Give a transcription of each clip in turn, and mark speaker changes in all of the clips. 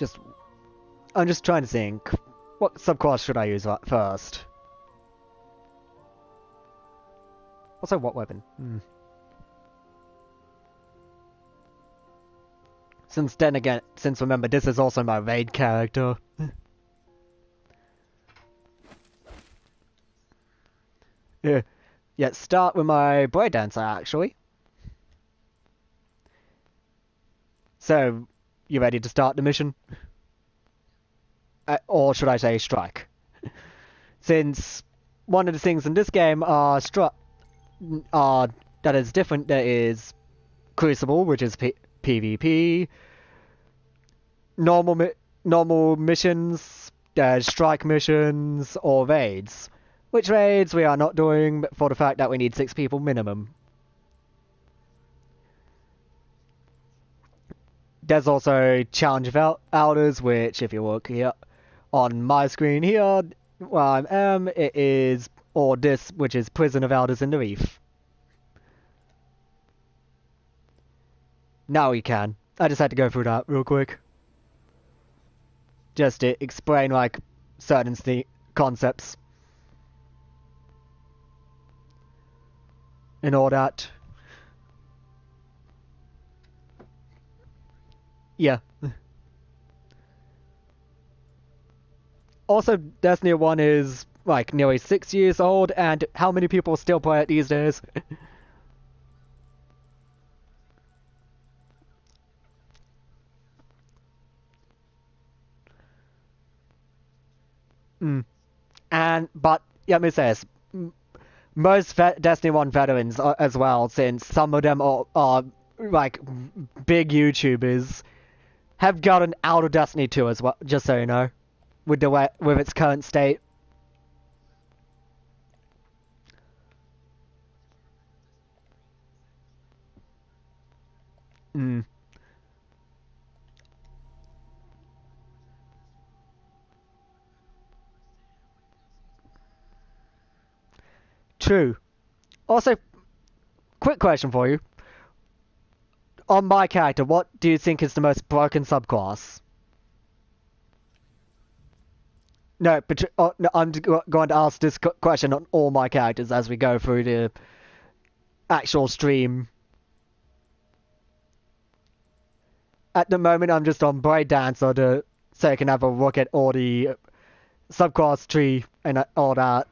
Speaker 1: Just, I'm just trying to think. What subclass should I use first? Also, what weapon? Since then again, since remember, this is also my raid character. Yeah, start with my breakdancer, actually. So, you ready to start the mission? Or should I say strike? Since one of the things in this game that is different, there is Crucible, which is PvP, normal missions, strike missions, or raids. Which raids we are not doing for the fact that we need 6 people minimum. There's also Challenge of Elders, which if you look here on my screen here, where I am, it is, or this, which is Prison of Elders in the Reef. Now we can. I just had to go through that real quick. Just to explain, like, certain concepts. And all that. Yeah. Also, Destiny 1 is, like, nearly 6 years old, and how many people still play it these days? But, let me say this. Most Destiny 1 veterans as well, since some of them are like, big YouTubers, have gotten out of Destiny 2 as well, just so you know. With its current state. True. Also, quick question for you. On my character, what do you think is the most broken subclass? No, but no, I'm going to ask this question on all my characters as we go through the actual stream. At the moment, I'm just on Breakdancer so I can have a look at all the subclass tree and all that.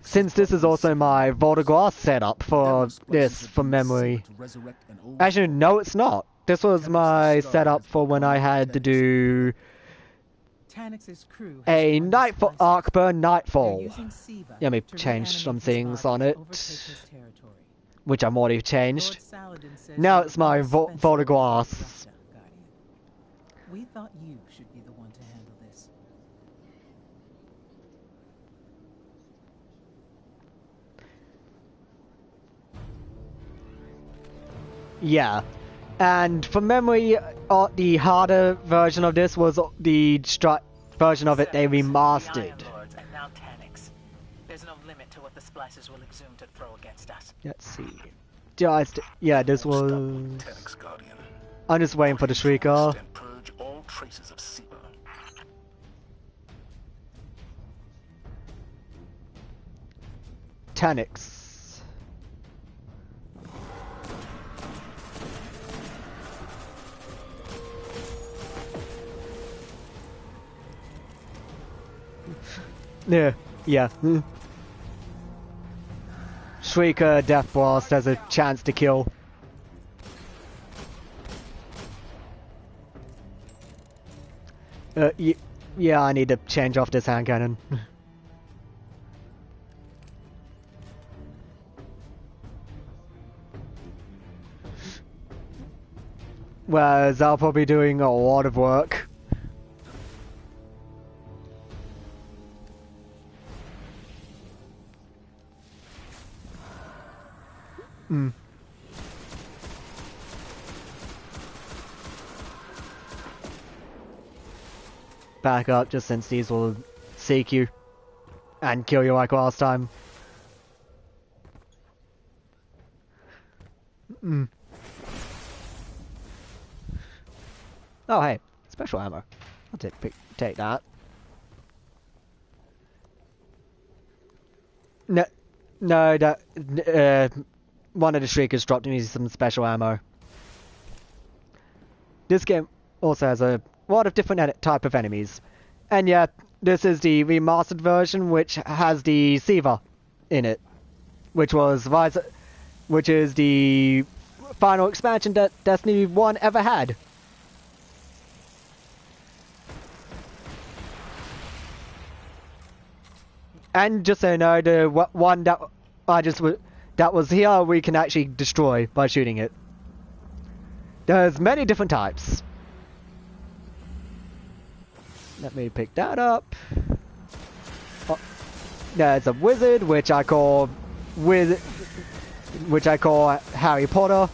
Speaker 1: Since this is also my Voltaglass setup for this, from memory. Actually, no, it's not. This was my setup for when I had to do a Nightfall Arcburn Nightfall. Let me change some things on it, which I've already changed. Now it's my Voltaglass.
Speaker 2: We thought you should be the one to handle this.
Speaker 1: Yeah, and from memory, the harder version of this was the version of it they remastered.
Speaker 2: And now Tanix. There's no limit to what the splicers will exhume to throw against us.
Speaker 1: Let's see. Yeah, this was. I'm just waiting for the Shrieker. Tanix. Yeah. Shrieker Death Blast has a chance to kill. Yeah, I need to change off this hand cannon. Whereas I'll probably be doing a lot of work. Back up, just since these will seek you and kill you like last time. Oh, hey, special ammo. I'll take that. No, no, one of the Shriekers dropped me some special ammo. This game also has a lot of different type of enemies. And yeah, this is the remastered version, which has the Siva in it. Which is the final expansion that Destiny 1 ever had. And just so you know, the one that that was here, we can actually destroy by shooting it. There's many different types. Let me pick that up. Oh, there's a wizard, which I call Harry Potter,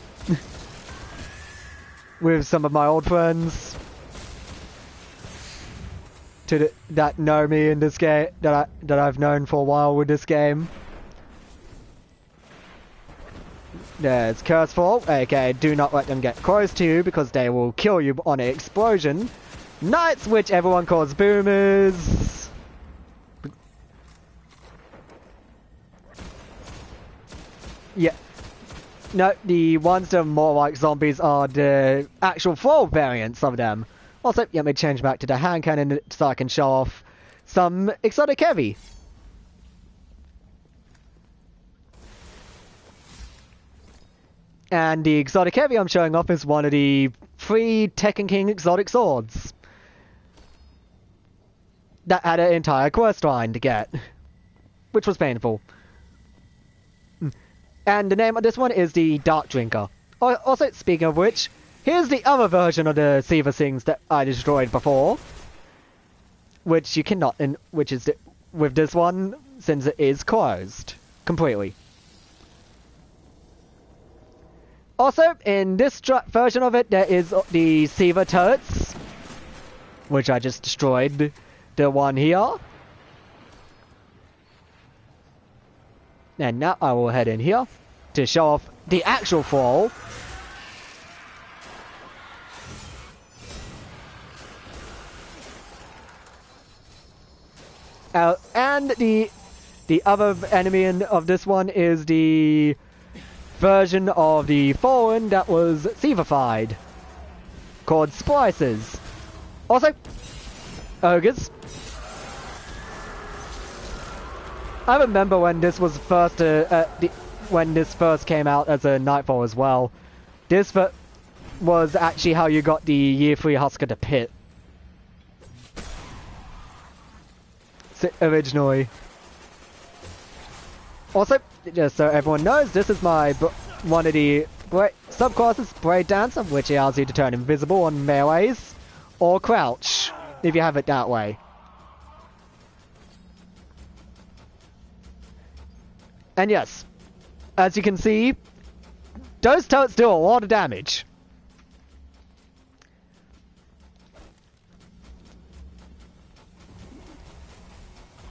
Speaker 1: with some of my old friends that know me in this game, that I've known for a while with this game. There's Curseful, aka do not let them get close to you because they will kill you on an explosion. Knights, which everyone calls boomers. Yeah. No, the ones that are more like zombies are the actual full variants of them. Also, let me change back to the hand cannon so I can show off some exotic heavy. And the exotic heavy I'm showing off is one of the 3 Tekken King exotic swords that had an entire quest line to get, which was painful. And the name of this one is the Dark Drinker. Also, speaking of which, here's the other version of the Siva things that I destroyed before, which you cannot, which is with this one, since it is closed completely. Also, in this version of it, there is the Siva turrets, which I just destroyed. The one here. And now I will head in here to show off the actual fall. And the other enemy of this one is the version of the Fallen that was Sivified, called Splices. Also, Ogres. I remember when this was first, when this first came out as a Nightfall as well. This was actually how you got the Year 3 Husker to pit. Originally. Also, just so everyone knows, this is my one of the subclasses, Braid Dancer, which allows you to turn invisible on melees, or crouch, if you have it that way. And yes, as you can see, those turrets do a lot of damage.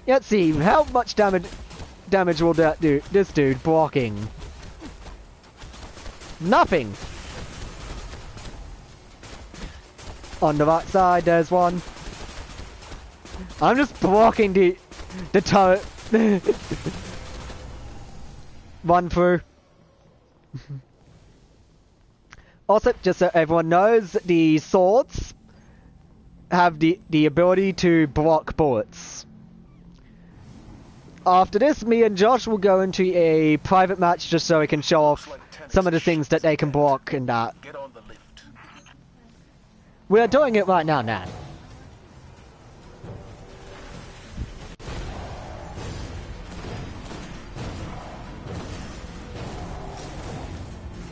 Speaker 1: Let's see, how much damage will that do? This dude blocking. Nothing. On the right side, there's one. I'm just blocking the turret. Run through. Also, just so everyone knows, the swords have the ability to block bullets. After this, me and Josh will go into a private match just so we can show off some of the things that they can block and that.
Speaker 3: Get on the lift.
Speaker 1: We're doing it right now, Nan.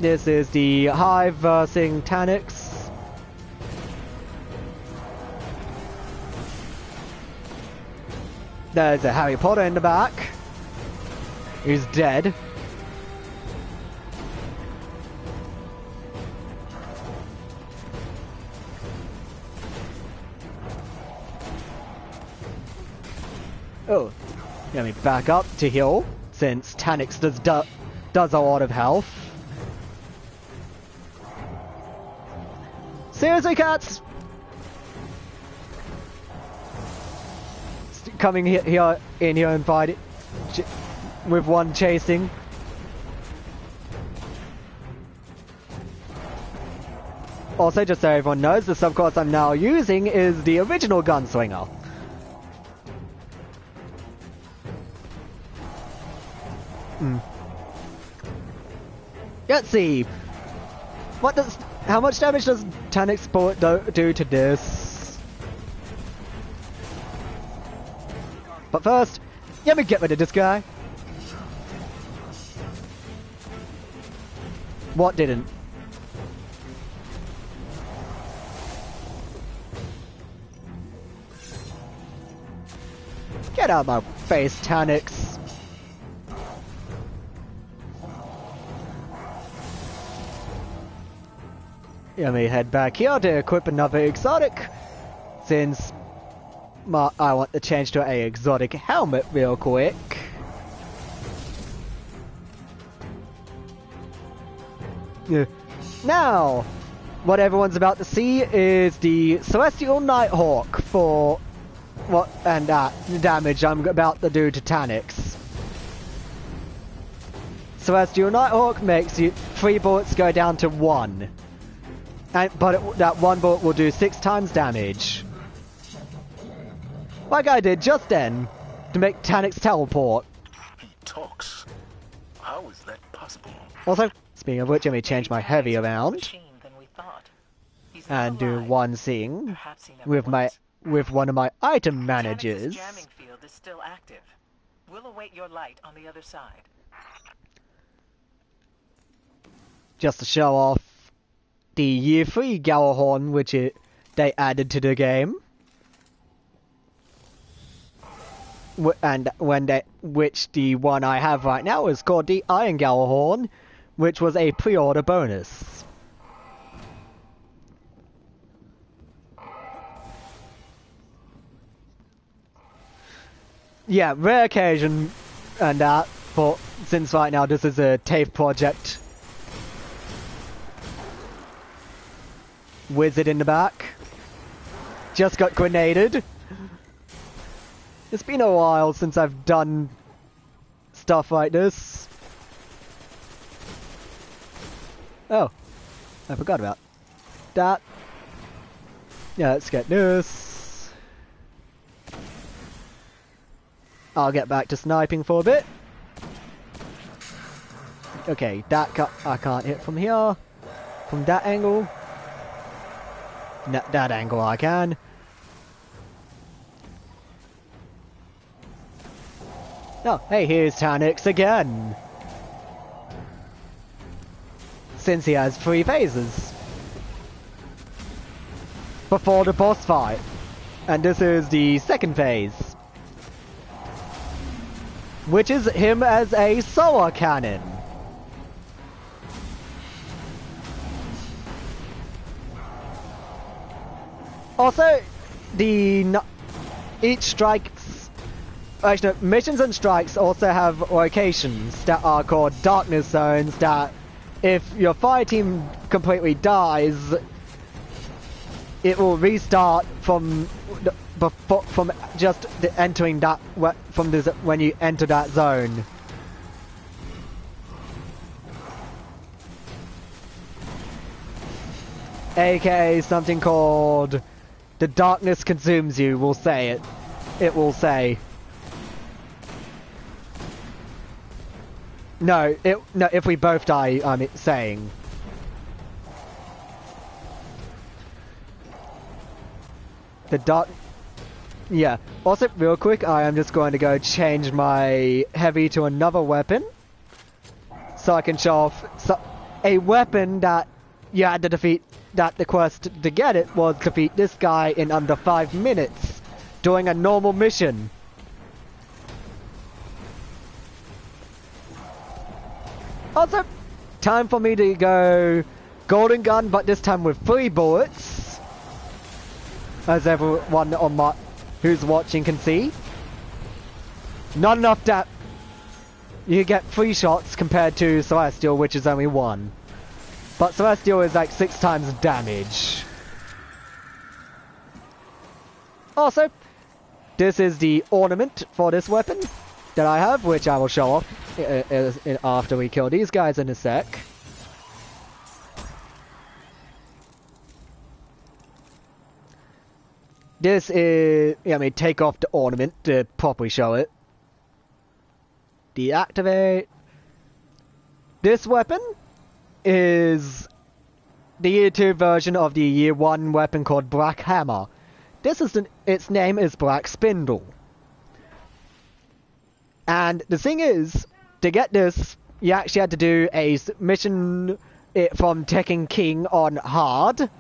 Speaker 1: This is the Hive versus Tanix. There's a Harry Potter in the back, who's dead. Oh, let me back up to heal, since Tanix does a lot of health. Seriously, cats? coming here in here and fighting with one chasing. Also, just so everyone knows, the subclass I'm now using is the original Gunslinger. Let's see. How much damage does Tanic's bullet do to this? But first, let me get rid of this guy. What didn't? Get out of my face, Tanix. Let me head back here to equip another exotic, since I want to change to a exotic helmet real quick. Now, what everyone's about to see is the Celestial Nighthawk for the damage I'm about to do to Tanix. Celestial Nighthawk makes 3 bullets go down to 1. But that 1 bullet will do 6 times damage. Like I did just then, to make Tanix teleport.
Speaker 3: He talks. How is that possible?
Speaker 1: Also, speaking of which, let me change my heavy around. And do one thing with one of my item managers.
Speaker 2: Jamming field is still active. We'll await your light on the other side.
Speaker 1: Just to show off the Year 3 Galahorn, which they added to the game. Which the one I have right now is called the Iron Galahorn, which was a pre-order bonus. Yeah, rare occasion and that, but since right now this is a Tafe project. Wizard in the back. Just got grenaded. It's been a while since I've done stuff like this. Oh, I forgot about that. Yeah, let's get this. I'll get back to sniping for a bit. Okay, I can't hit from here. From that angle. That angle I can. Oh, hey, here's Tanix again. Since he has 3 phases. Before the boss fight. And this is the second phase. Which is him as a solar cannon. Also, each strikes... Actually, no, missions and strikes also have locations that are called darkness zones that if your fire team completely dies, it will restart from just entering that when you enter that zone. AKA something called the darkness consumes you. Will say it. It will say. No, if we both die, I'm saying. The dark... Yeah. Also, real quick, I am just going to go change my heavy to another weapon. So I can show off a weapon that you had to defeat, that the quest to get it was defeat this guy in under 5 minutes, doing a normal mission. Also, time for me to go golden gun, but this time with 3 bullets. As everyone who's watching can see. Not enough that you get 3 shots compared to Celestial, which is only 1. But Celestial is like 6 times damage. Also, this is the ornament for this weapon that I have, which I will show off after we kill these guys in a sec. This is... Let me take off the ornament to properly show it. Deactivate. This weapon is the Year 2 version of the Year 1 weapon called Black Hammer. This is its name is Black Spindle. And the thing is, to get this, you actually had to do a mission from Tekken King on hard,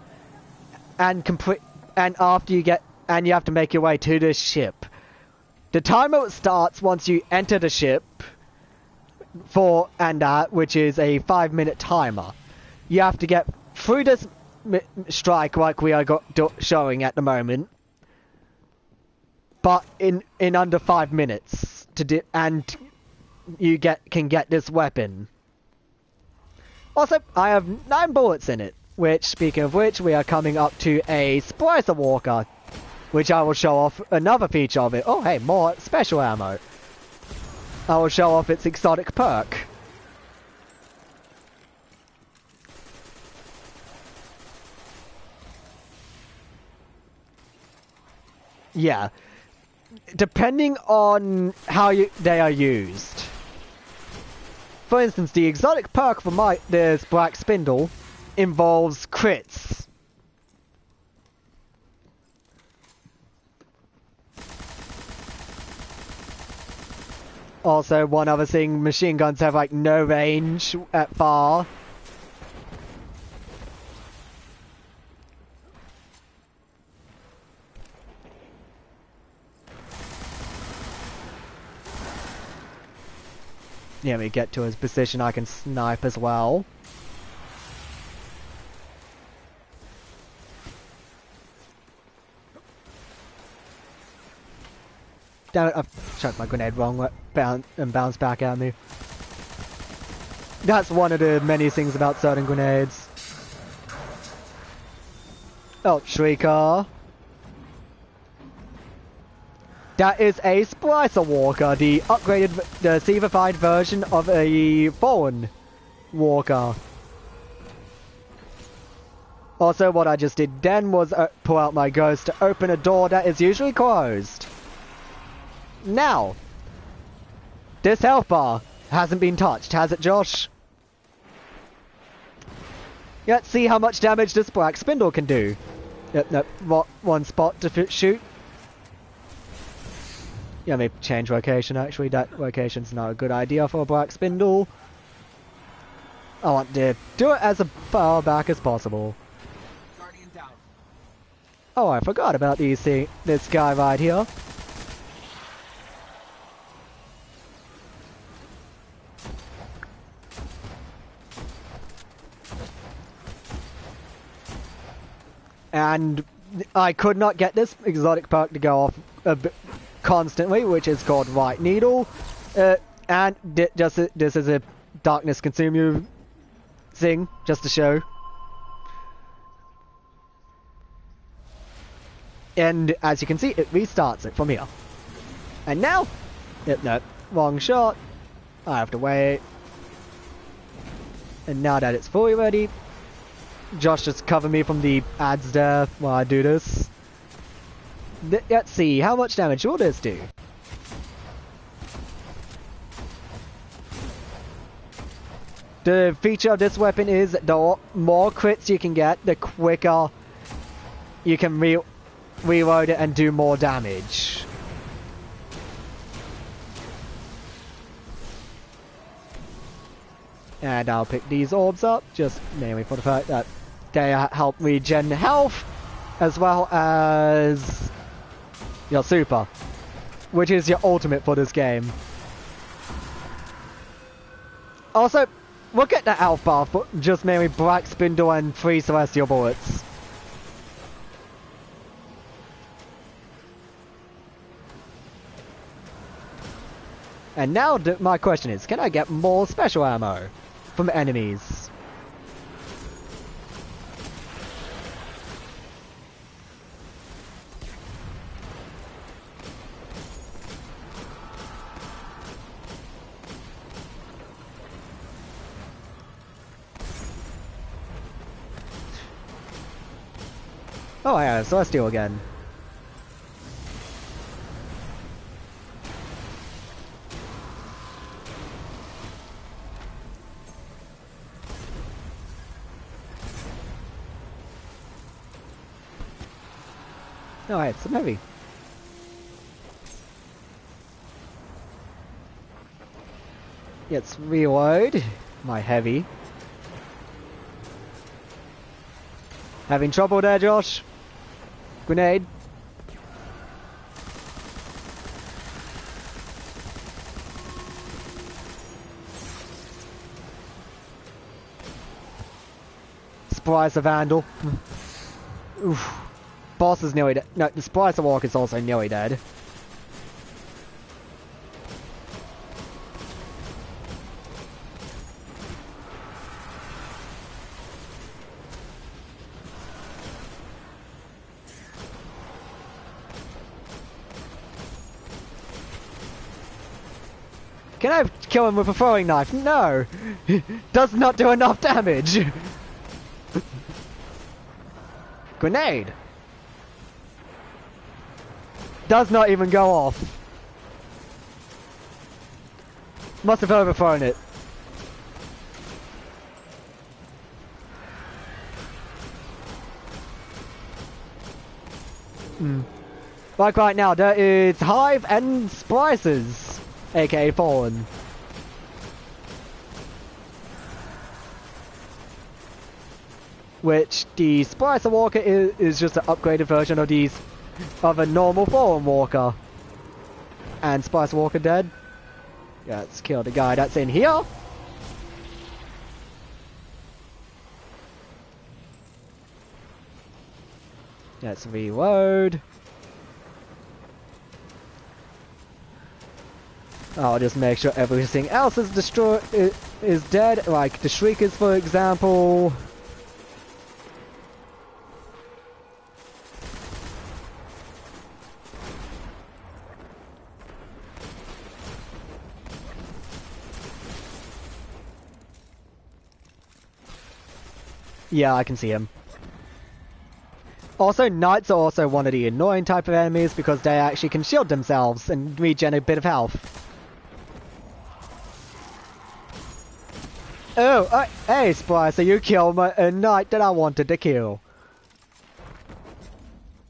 Speaker 1: and complete. And after you get, and you have to make your way to the ship. The timer starts once you enter the ship, which is a 5-minute timer. You have to get through this strike like we are showing at the moment, but in under 5 minutes and you can get this weapon. Also, I have 9 bullets in it. Which, speaking of which, we are coming up to a Splicer Walker, which I will show off another feature of it. Oh, hey, more special ammo. I will show off its exotic perk. Yeah. Depending on how they are used. For instance, the exotic perk for this Black Spindle involves crits. Also, one other thing, machine guns have like no range at far. Yeah, we get to his position, I can snipe as well. Damn it, I've chucked my grenade wrong way and bounced back at me. That's one of the many things about certain grenades. Oh, Shrieker. That is a Splicer Walker, the upgraded, the Sevified version of a Fallen Walker. Also, what I just did then was pull out my ghost to open a door that is usually closed. Now, this health bar hasn't been touched, has it, Josh? Let's see how much damage this Black Spindle can do. Yep, one spot to shoot. Yeah, maybe change location, actually. That location's not a good idea for a Black Spindle. I want to do it as far back as possible. Oh, I forgot about this guy right here. And I could not get this exotic perk to go off constantly, which is called White Needle. And this is a darkness consume you thing, just to show. And as you can see, it restarts it from here. And now, no, wrong shot. I have to wait. And now that it's fully ready, Josh just cover me from the ads there while I do this. Let's see, how much damage will this do? The feature of this weapon is the more crits you can get, the quicker you can reload it and do more damage. And I'll pick these orbs up, just mainly for the fact that they help regen health, as well as your super, which is your ultimate for this game. Also, look at the health bar for just mainly Black Spindle and 3 Celestial Bullets. And now my question is, can I get more special ammo from enemies? Oh yeah, Celestial again. Oh, I had some heavy. Let's reload my heavy. Having trouble there, Josh? Grenade. Splicer Vandal. Oof. Boss is nearly dead. No, the Splicer Walk is also nearly dead. Can I kill him with a throwing knife? No! Does not do enough damage! Grenade! Does not even go off. Must have overthrown it. Like right now, there is Hive and Splices, aka Fallen. Which the Splicer Walker is just an upgraded version of a normal Fallen Walker. And Splicer Walker dead. Yeah, let's kill the guy that's in here. Let's reload. I'll just make sure everything else is destroyed, is dead, like the Shriekers, for example. Yeah, I can see him. Also, Knights are also one of the annoying type of enemies because they actually can shield themselves and regen a bit of health. Oh, hey Splicer, you killed a knight that I wanted to kill.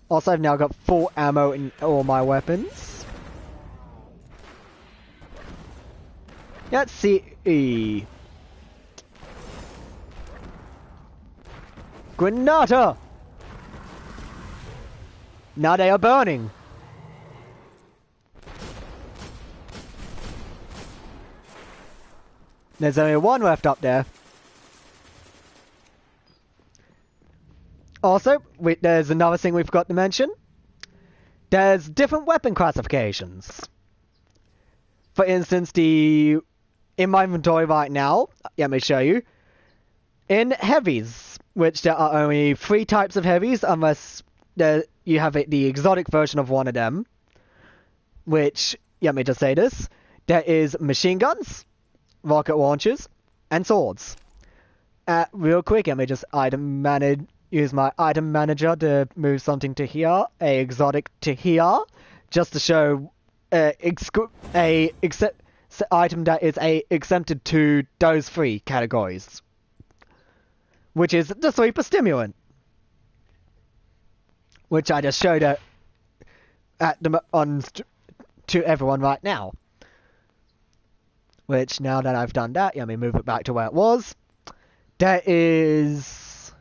Speaker 1: Also, I've now got full ammo in all my weapons. Let's see. Granata! Now they are burning. There's only one left up there. Also, there's another thing we forgot to mention. There's different weapon classifications. For instance, in my inventory right now, let me show you. In heavies, which there are only 3 types of heavies, unless you have the exotic version of one of them. Which, let me just say this. There is machine guns, rocket launchers, and swords. Real quick, let me just use my item manager to move something to here, a exotic to here, just to show item that is exempted to those 3 categories, which is the Sweeper Stimulant, which I just showed to everyone right now. Which, now that I've done that, let me move it back to where it was. There is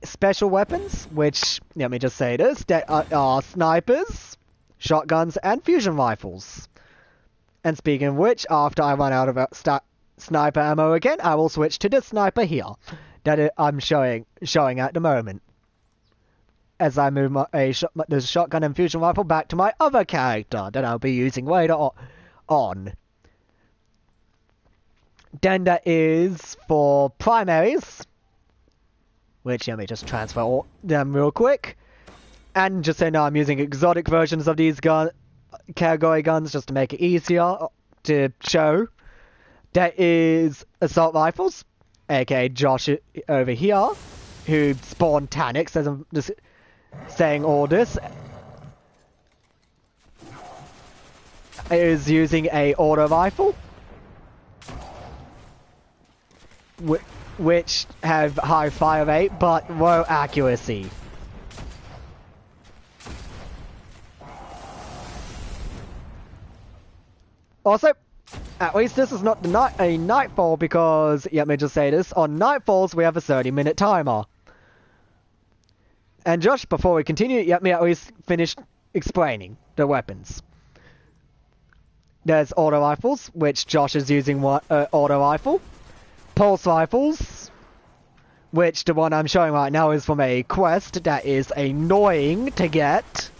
Speaker 1: special weapons, which, let me just say this, there are snipers, shotguns, and fusion rifles. And speaking of which, after I run out of sniper ammo again, I will switch to the sniper here that I'm showing at the moment. As I move the shotgun and fusion rifle back to my other character that I'll be using later on. Then there is for primaries, which let me just transfer them real quick. And just so now I'm using exotic versions of these category guns just to make it easier to show. There is assault rifles, aka Josh over here. who spawned Tanix, as I'm just saying all this, is using a auto rifle, which have high fire rate but low accuracy. Also, at least this is not a nightfall, because, let me just say this, on nightfalls we have a 30-minute timer. And Josh, before we continue, let me at least finish explaining the weapons. There's auto rifles, which Josh is using auto rifle. Pulse rifles, which the one I'm showing right now is from a quest that is annoying to get.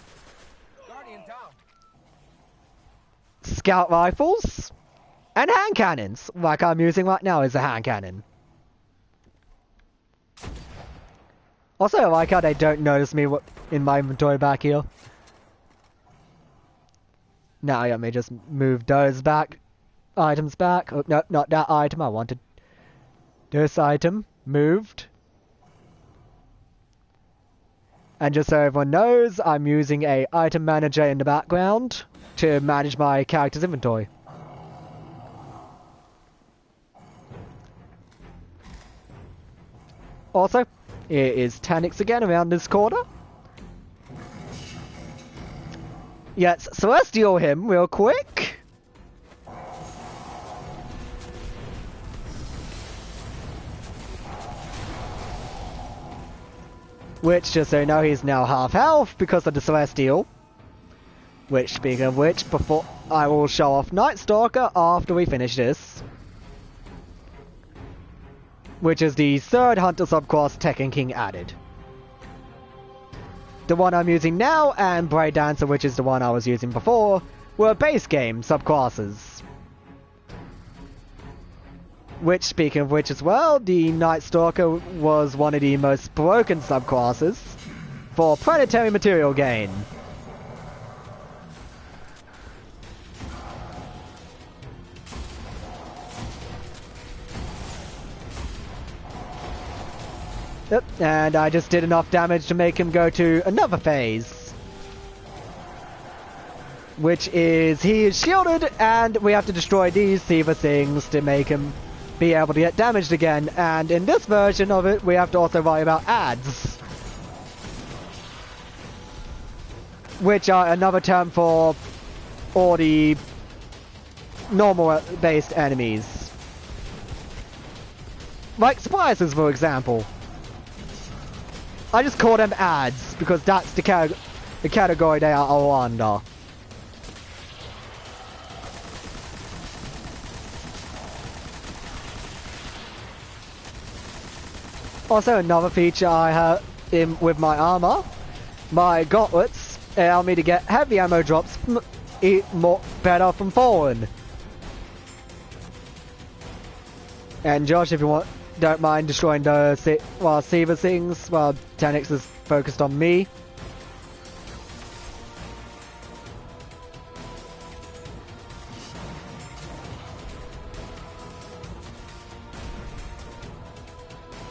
Speaker 1: Scout rifles, and hand cannons, like I'm using right now is a hand cannon. Also, I like how they don't notice me in my inventory back here. Now let me just move those items back. Oh, no, not that item, I wanted this item moved. And just so everyone knows, I'm using a item manager in the background to manage my character's inventory. Also, here is Tanix again around this corner. Yes, Celestial him real quick. Which, just so you know, he's now half health because of the Celestial. Which, speaking of which, before I will show off Night Stalker after we finish this. Which is the third Hunter subclass Tekken King added. The one I'm using now and Braid Dancer, which is the one I was using before, were base game subclasses. Which, speaking of which as well, the Night Stalker was one of the most broken subclasses for planetary material gain. Yep, and I just did enough damage to make him go to another phase. Which is, he is shielded, and we have to destroy these Siva things to make him be able to get damaged again. And in this version of it, we have to also worry about ads. Which are another term for all the normal-based enemies. Like splicers, for example. I just call them ads, because that's the category they are all under. Also, another feature I have with my armor, my gauntlets allow me to get heavy ammo drops better from fallen. And Josh, if you don't mind destroying the Siva things while Tanix is focused on me.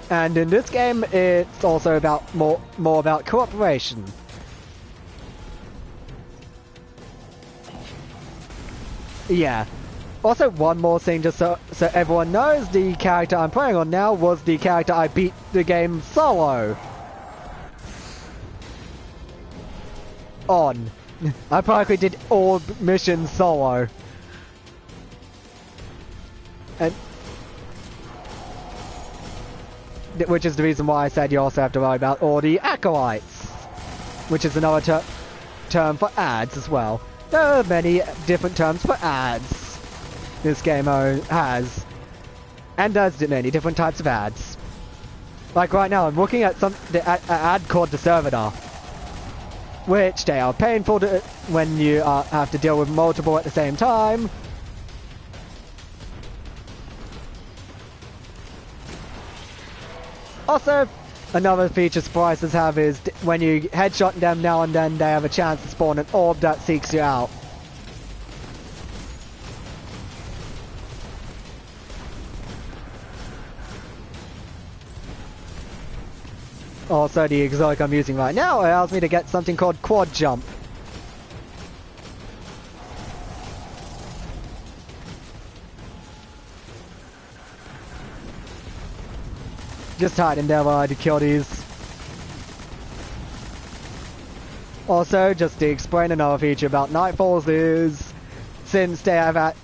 Speaker 1: And in this game, it's also about more about cooperation. Yeah. Also, one more thing, just so everyone knows, the character I'm playing on now was the character I beat the game solo on. I practically did all missions solo. And which is the reason why I said you also have to worry about all the acolytes, which is another term for ads as well. There are many different terms for ads this game has, and there's many different types of ads. Like right now, I'm looking at an ad called the Servitor, which they are painful when you have to deal with multiple at the same time. Also, another feature surprises have is when you headshot them now and then, they have a chance to spawn an orb that seeks you out. Also, the exotic I'm using right now allows me to get something called quad jump. Just hiding there while I kill these. Also, just to explain another feature about Nightfalls is, since they have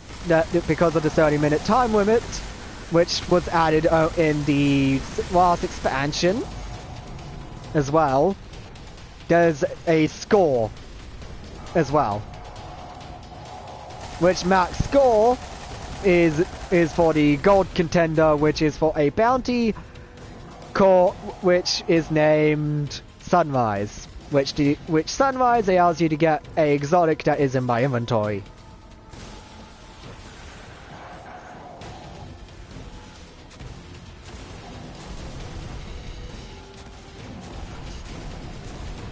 Speaker 1: because of the 30-minute time limit, which was added in the last expansion as well, there's a score as well. Which max score is for the gold contender, which is for a bounty core, which is named Sunrise. Which Sunrise allows you to get a exotic that is in my inventory.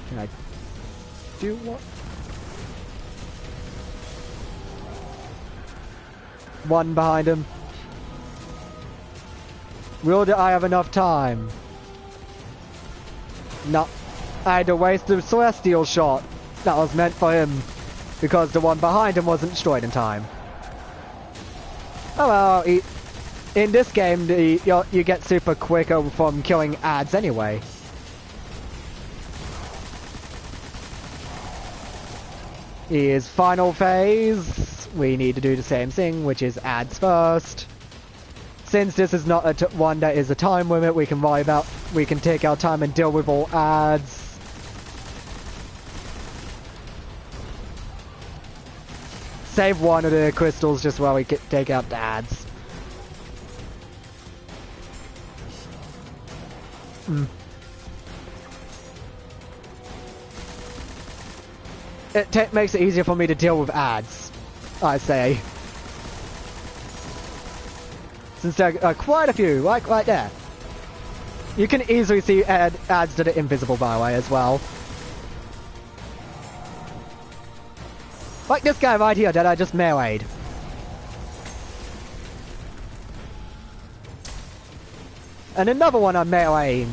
Speaker 1: Can I do what? One behind him. Will I have enough time? No. I had to waste the celestial shot that was meant for him because the one behind him wasn't destroyed in time. Oh well, in this game you get super quicker from killing ads anyway. Here's final phase. We need to do the same thing, which is ads first. Since this is not one that is a time limit, we can take our time and deal with all ads. Save one of the crystals just while we take out the ads. It makes it easier for me to deal with ads, I say. Since there are quite a few, like right there. You can easily see ads that are invisible, by the way, as well. Like this guy right here that I just meleeed. And another one I'm meleeing.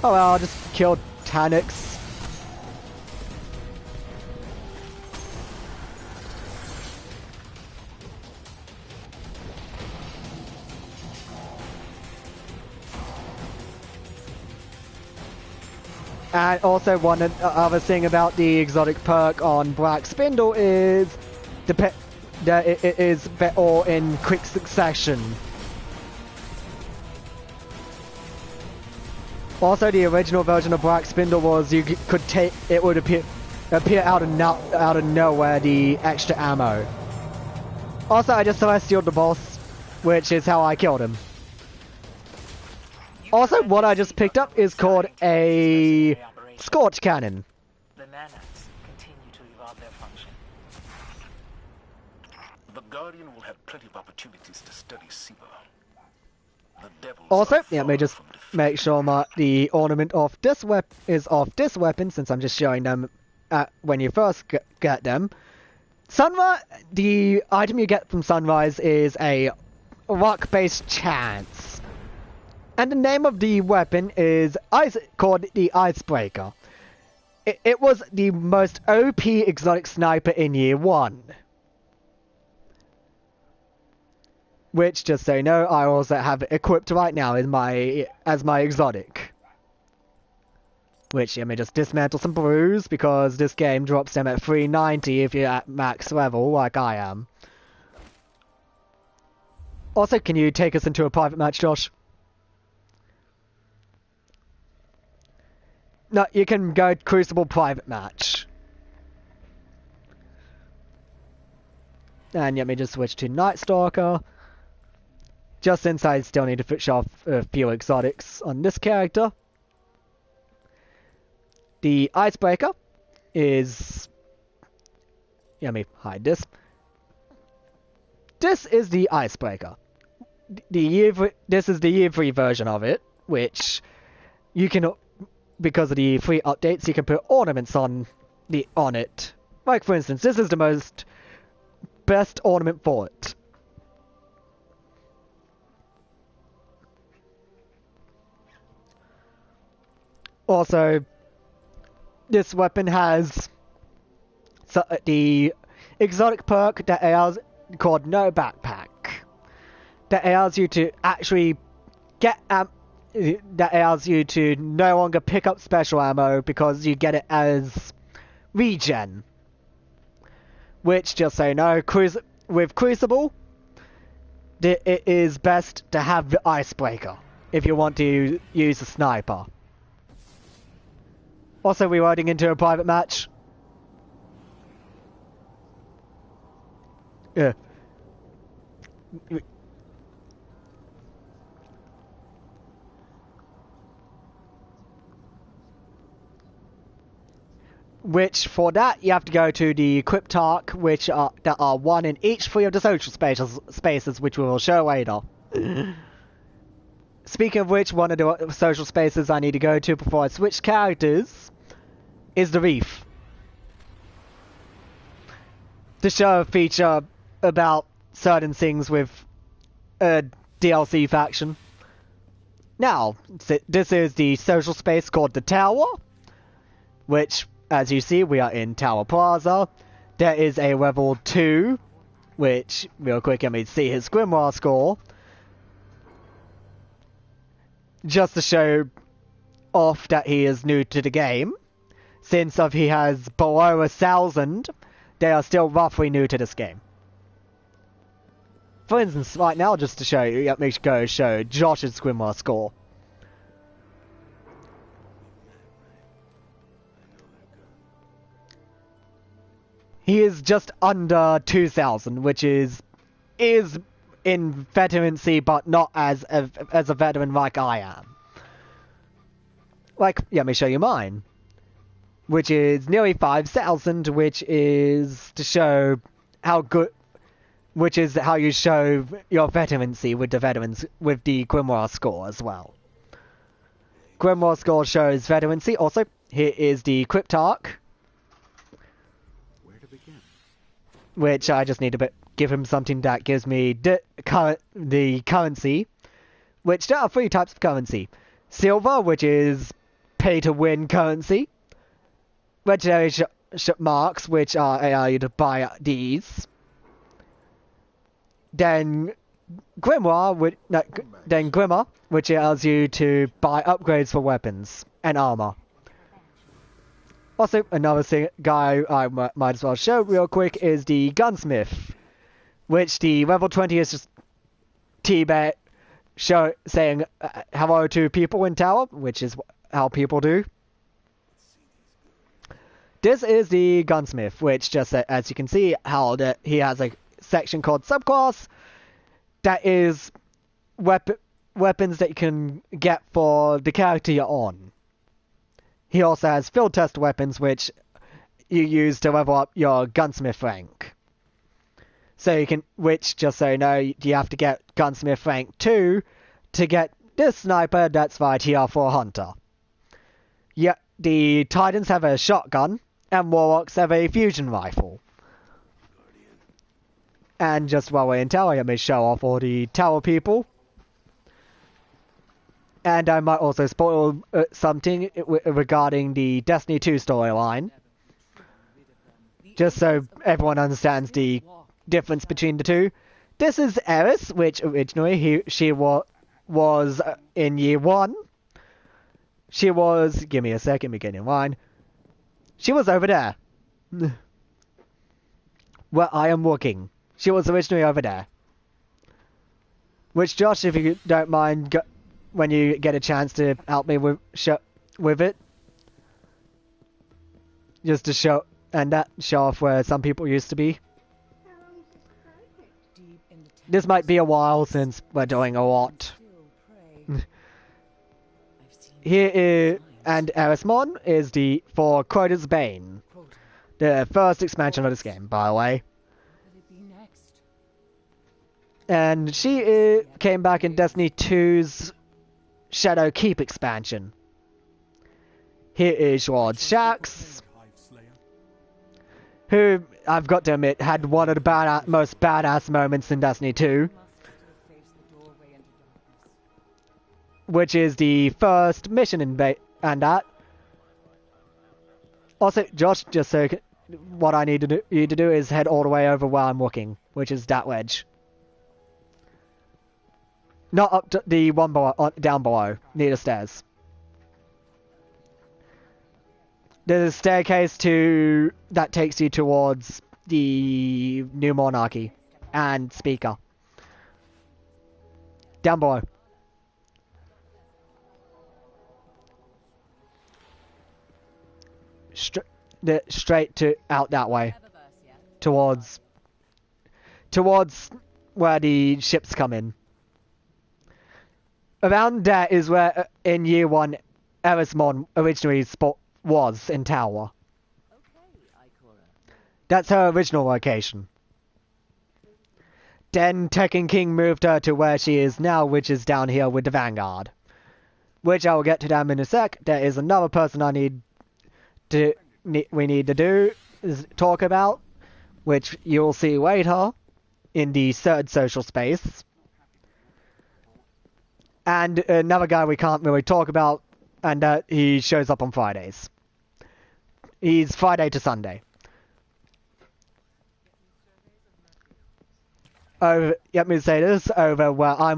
Speaker 1: Oh well, I'll just kill Tanix. And also one other thing about the exotic perk on Black Spindle is that it is all in quick succession. Also, the original version of Black Spindle was you could take it would appear out of nowhere the extra ammo. Also, I just celestialed the boss, which is how I killed him. Also, what I just picked up is called a Scorch Cannon.
Speaker 2: The nanites continue to evolve their function.
Speaker 3: The Guardian will have plenty of opportunities to study Siva. The devils
Speaker 1: Also,
Speaker 3: are
Speaker 1: let me
Speaker 3: far
Speaker 1: just
Speaker 3: from defeated.
Speaker 1: make sure the ornament of this is of this weapon, since I'm just showing them when you first get them. Sunrise, the item you get from Sunrise is a rock-based chance. And the name of the weapon is called the Icebreaker. It was the most OP exotic sniper in Year 1. Which, just so you know, I also have equipped right now as my exotic. Which, let me just dismantle some brews, because this game drops them at 390 if you're at max level, like I am. Also, can you take us into a private match, Josh? No, you can go Crucible private match. And let me just switch to Night Stalker. Just since I still need to finish off a few exotics on this character. The Icebreaker is... Let me hide this. This is the Icebreaker. This is the Year 3 version of it, which you can because of the free updates, you can put ornaments on it. Like for instance, this is the best ornament for it. Also, this weapon has the exotic perk that allows called No Backpack. That allows you to actually get that allows you to no longer pick up special ammo because you get it as regen. Which, just so you know, with Crucible, it is best to have the Icebreaker if you want to use a sniper. Also, we're riding into a private match. Yeah. Which, for that, you have to go to the Cryptarch, which that are one in each 3 of the social spaces, which we will show later. Speaking of which, one of the social spaces I need to go to before I switch characters is the Reef. To show a feature about certain things with a DLC faction. Now, this is the social space called the Tower, which, as you see, we are in Tower Plaza. There is a level 2, which, real quick, let me see his Grimoire score. Just to show off that he is new to the game. Since if he has below 1,000, they are still roughly new to this game. For instance, right now, just to show you, let me go show Josh's Grimoire score. He is just under 2,000, which is in veterancy, but not as a veteran like I am. Like, let me show you mine, which is nearly 5,000, which is to show how good, which is how you show your veterancy with the veterans with the Grimoire score as well. Grimoire score shows veterancy. Also, here is the Cryptarch, which I just need to give him something that gives me the currency, which there are 3 types of currency. Silver, which is pay-to-win currency. Legendary marks, which allow you to buy these. Then Grimoire, which allows you to buy upgrades for weapons and armor. Also, another guy I might as well show real quick is the Gunsmith, which the level 20 is just saying hello to people in tower, which is how people do. This is the Gunsmith, which just, as you can see, how he has a section called Subclass, that is weapons that you can get for the character you're on. He also has field test weapons, which you use to level up your Gunsmith rank. So you can, which, just so you know, you have to get Gunsmith rank 2 to get this sniper that's right here for Hunter. Yeah, the Titans have a shotgun, and Warlocks have a fusion rifle. And just while we're in tower, let me show off all the tower people. And I might also spoil something regarding the Destiny 2 storyline. Just so everyone understands the difference between the two. This is Eris, which originally she was in year 1. She was... Give me a second, me get in line. She was over there. Where I am working. She was originally over there. Which, Josh, if you don't mind... when you get a chance to help me with it, just to show off where some people used to be. This might be a while since we're doing a lot. Here is, and Erismon is for Crota's Bane, the first expansion of this game, by the way. And she came back in Destiny 2's Shadow Keep expansion. Here is Lord Shax, who, I've got to admit, had one of the most badass moments in Destiny 2, which is the first mission in and that. Also, Josh, just so what I need you to do is head all the way over where I'm looking, which is that ledge. Not up to the one below, down below, near the stairs. There's a staircase that takes you towards the New Monarchy and Speaker. Down below. Straight out that way. Towards where the ships come in. Around there is where, in Year 1, Erismon originally was in Tower. That's her original location. Then Tekken King moved her to where she is now, which is down here with the Vanguard. Which I will get to them in a sec. There is another person we need to talk about, which you'll see later in the third social space. And another guy we can't really talk about, and he shows up on Fridays. He's Friday to Sunday. Let me say this, over where I'm